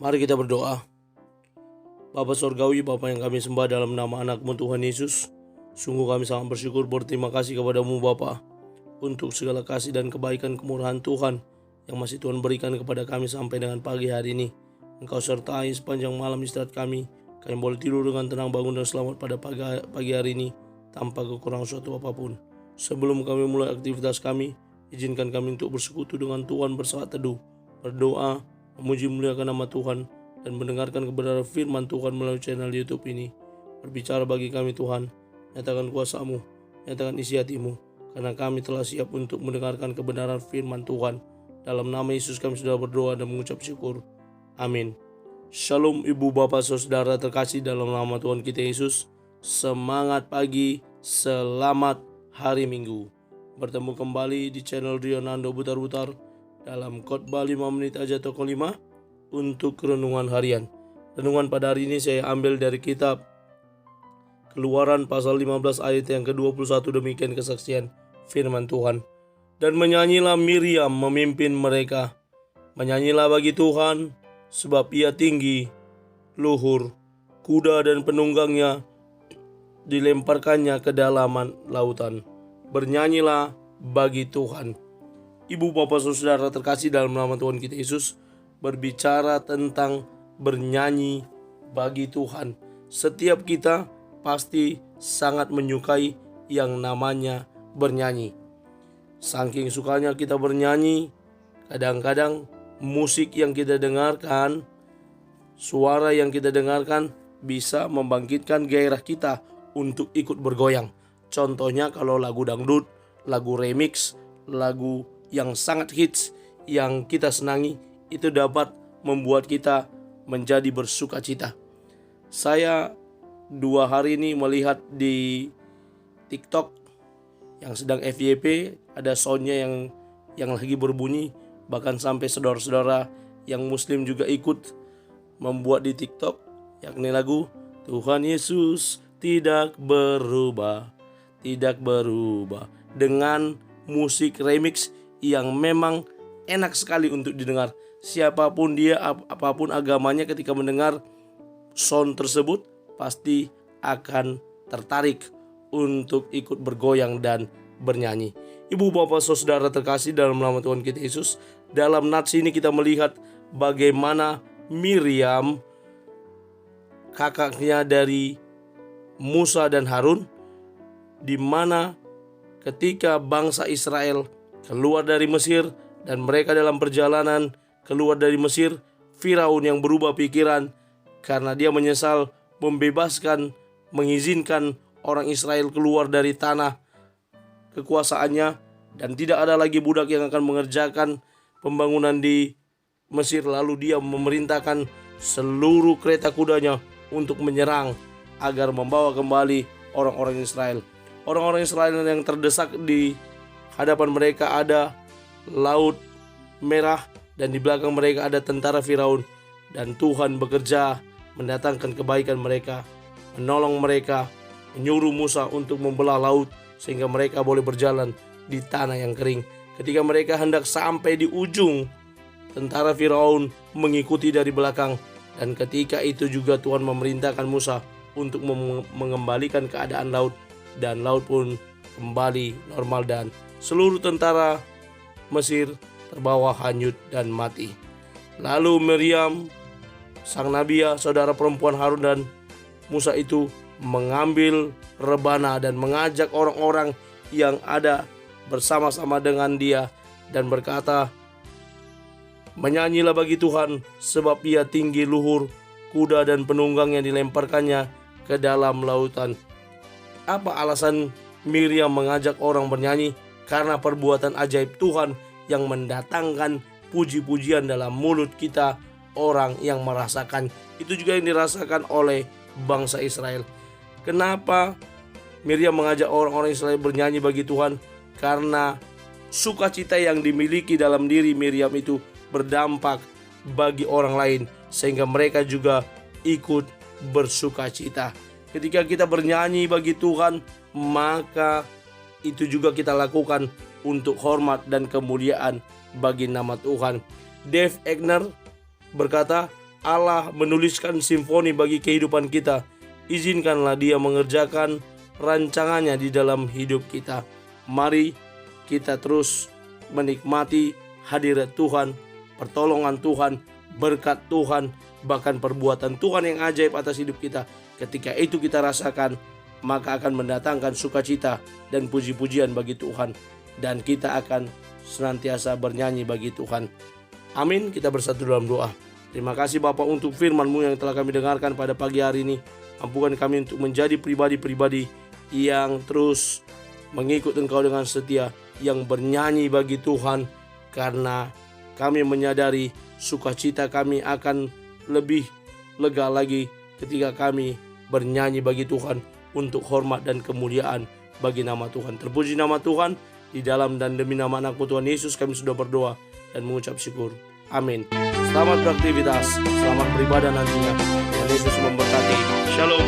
Mari kita berdoa. Bapa Surgawi, Bapa yang kami sembah dalam nama anak-Mu Tuhan Yesus, sungguh kami sangat bersyukur berterima kasih kepadamu Bapa untuk segala kasih dan kebaikan kemurahan Tuhan yang masih Tuhan berikan kepada kami sampai dengan pagi hari ini. Engkau sertai sepanjang malam istirahat kami boleh tidur dengan tenang, bangun dan selamat pada pagi hari ini tanpa kekurangan suatu apapun. Sebelum kami mulai aktivitas kami, izinkan kami untuk bersekutu dengan Tuhan bersaat teduh, berdoa, memuji muliakan nama Tuhan, dan mendengarkan kebenaran firman Tuhan melalui channel YouTube ini. Berbicara bagi kami Tuhan, nyatakan kuasa-Mu, nyatakan isi hati-Mu, karena kami telah siap untuk mendengarkan kebenaran firman Tuhan. Dalam nama Yesus kami sudah berdoa dan mengucap syukur. Amin. Shalom ibu bapak saudara terkasih dalam nama Tuhan kita Yesus. Semangat pagi, selamat hari Minggu. Bertemu kembali di channel Rionando Butar-Butar dalam khotbah 5 menit aja toko 5 untuk renungan harian. Renungan pada hari ini saya ambil dari kitab Keluaran pasal 15 ayat yang ke-21, demikian kesaksian firman Tuhan. Dan menyanyilah Miriam memimpin mereka. Menyanyilah bagi Tuhan, sebab ia tinggi, luhur, kuda dan penunggangnya dilemparkannya ke dalaman lautan. Bernyanyilah bagi Tuhan. Ibu bapak saudara terkasih dalam nama Tuhan kita Yesus, berbicara tentang bernyanyi bagi Tuhan. Setiap kita pasti sangat menyukai yang namanya bernyanyi. Saking sukanya kita bernyanyi, kadang-kadang musik yang kita dengarkan, suara yang kita dengarkan bisa membangkitkan gairah kita untuk ikut bergoyang. Contohnya kalau lagu dangdut, lagu remix, lagu yang sangat hits yang kita senangi, itu dapat membuat kita menjadi bersuka cita. Saya 2 hari ini melihat di TikTok yang sedang FYP, ada soundnya yang lagi berbunyi. Bahkan sampai saudara-saudara yang muslim juga ikut membuat di TikTok, yakni lagu Tuhan Yesus tidak berubah, tidak berubah, dengan musik remix yang memang enak sekali untuk didengar. Siapapun dia, apapun agamanya, ketika mendengar sound tersebut pasti akan tertarik untuk ikut bergoyang dan bernyanyi. Ibu bapak saudara terkasih dalam nama Tuhan kita Yesus, dalam nats ini kita melihat bagaimana Miriam, kakaknya dari Musa dan Harun, di mana ketika bangsa Israel keluar dari Mesir dan mereka dalam perjalanan keluar dari Mesir, Firaun yang berubah pikiran karena dia menyesal mengizinkan orang Israel keluar dari tanah kekuasaannya, dan tidak ada lagi budak yang akan mengerjakan pembangunan di Mesir. Lalu dia memerintahkan seluruh kereta kudanya untuk menyerang agar membawa kembali orang-orang Israel. Orang-orang Israel yang terdesak di hadapan mereka ada Laut Merah, dan di belakang mereka ada tentara Firaun. Dan Tuhan bekerja mendatangkan kebaikan mereka, menolong mereka, menyuruh Musa untuk membelah laut sehingga mereka boleh berjalan di tanah yang kering. Ketika mereka hendak sampai di ujung, tentara Firaun mengikuti dari belakang. Dan ketika itu juga Tuhan memerintahkan Musa untuk mengembalikan keadaan laut, dan laut pun kembali normal dan seluruh tentara Mesir terbawa hanyut dan mati. Lalu Miriam, sang nabiya, saudara perempuan Harun dan Musa itu mengambil rebana dan mengajak orang-orang yang ada bersama-sama dengan dia dan berkata, menyanyilah bagi Tuhan, sebab ia tinggi, luhur, kuda dan penunggang yang dilemparkannya ke dalam lautan. Apa alasan Miriam mengajak orang bernyanyi? Karena perbuatan ajaib Tuhan yang mendatangkan puji-pujian dalam mulut kita, orang yang merasakan. Itu juga yang dirasakan oleh bangsa Israel. Kenapa Miriam mengajak orang-orang Israel bernyanyi bagi Tuhan? Karena sukacita yang dimiliki dalam diri Miriam itu berdampak bagi orang lain, sehingga mereka juga ikut bersukacita. Ketika kita bernyanyi bagi Tuhan, maka itu juga kita lakukan untuk hormat dan kemuliaan bagi nama Tuhan. Dave Egner berkata, Allah menuliskan simfoni bagi kehidupan kita, izinkanlah Dia mengerjakan rancangannya di dalam hidup kita. Mari kita terus menikmati hadirat Tuhan, pertolongan Tuhan, berkat Tuhan, bahkan perbuatan Tuhan yang ajaib atas hidup kita. Ketika itu kita rasakan, maka akan mendatangkan sukacita dan puji-pujian bagi Tuhan, dan kita akan senantiasa bernyanyi bagi Tuhan. Amin. Kita bersatu dalam doa. Terima kasih Bapa untuk firman-Mu yang telah kami dengarkan pada pagi hari ini. Ampunkan kami untuk menjadi pribadi-pribadi yang terus mengikut Engkau dengan setia, yang bernyanyi bagi Tuhan, karena kami menyadari sukacita kami akan lebih lega lagi ketika kami bernyanyi bagi Tuhan untuk hormat dan kemuliaan bagi nama Tuhan. Terpuji nama Tuhan. Di dalam dan demi nama anak-Mu Tuhan Yesus kami sudah berdoa dan mengucap syukur. Amin. Selamat beraktivitas, selamat beribadah nantinya. Tuhan Yesus memberkati. Shalom.